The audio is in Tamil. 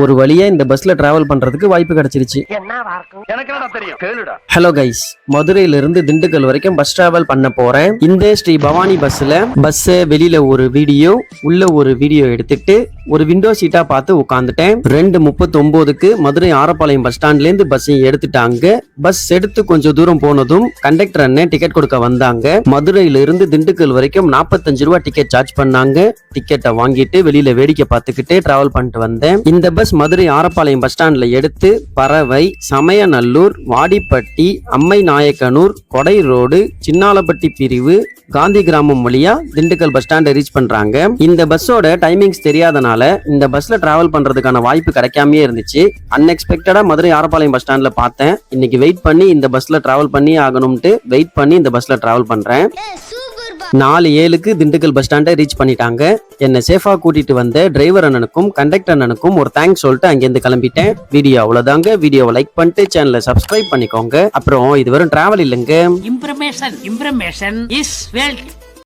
ஒரு வழியா இந்த பஸ்ல டிராவல் பண்றதுக்கு வாய்ப்பு கிடைச்சிருச்சு. ஹலோ கைஸ், மதுரையில இருந்து திண்டுக்கல் வரைக்கும் பஸ் டிராவல் பண்ண போறேன். இந்த ஸ்ரீ பவானி பஸ்ல வெளியில ஒரு வீடியோ உள்ள ஒரு வீடியோ எடுத்துட்டு ஒரு விண்டோ சீட்டா பார்த்து உட்காந்துட்டேன். 2:39க்கு மதுரை ஆரப்பாளையம் பஸ் ஸ்டாண்ட்ல இருந்து பஸ்ஸையும் எடுத்துட்டாங்க. பஸ் எடுத்து கொஞ்சம் தூரம் போனதும் கண்டக்டர் அண்ணன் டிக்கெட் கொடுக்க வந்தாங்க. மதுரையில இருந்து திண்டுக்கல் வரைக்கும் 45 ரூபாய் டிக்கெட் சார்ஜ் பண்ணாங்க. டிக்கெட்டை வாங்கிட்டு வெளியில வேடிக்கை பார்த்துக்கிட்டே டிராவல் பண்ணிட்டு வந்தேன். இந்த பஸ் மதுரை ஆரப்பாளையம் பஸ் ஸ்டாண்ட்ல எடுத்து பறவை, சமயநல்லூர், வாடிப்பட்டி, அம்மை நாயக்கனூர், கொடை ரோடு, சின்னாலப்பட்டி பிரிவு, காந்தி கிராமம் வழியா திண்டுக்கல் பஸ் ஸ்டாண்டை ரீச் பண்றாங்க. இந்த பஸ்ஸோட டைமிங்ஸ் தெரியாதனால இந்த பஸ்ல டிராவல் பண்றதுக்கான வாய்ப்பு கிடைக்காமயே இருந்துச்சு. அன்எக்ஸ்பெக்டடா மதுரை ஆரப்பாளையம் பஸ் ஸ்டாண்ட்ல பார்த்தேன். இன்னைக்கு வெயிட் பண்ணி இந்த பஸ்ல டிராவல் பண்ணி ஆகணும்ட்டு வெயிட் பண்ணி இந்த பஸ்ல டிராவல் பண்றேன். 4:07க்கு திண்டுக்கல் பஸ் ஸ்டாண்டை ரீச் பண்ணிட்டாங்க. என்னை சேஃபா கூட்டிட்டு வந்த டிரைவர் அண்ணனுக்கும் கண்டக்டர் அண்ணனுக்கும் ஒரு தேங்க்ஸ் சொல்லிட்டு அங்கிருந்து கிளம்பிட்டேன். வீடியோ அவ்வளவுதாங்க. வீடியோவை லைக் பண்ணிட்டு சேனலை சப்ஸ்கிரைப் பண்ணிக்கோங்க. அப்புறம் இது வெறும் டிராவல் இல்லைங்க, இன்ஃபர்மேஷன் இஸ் வெல்த்.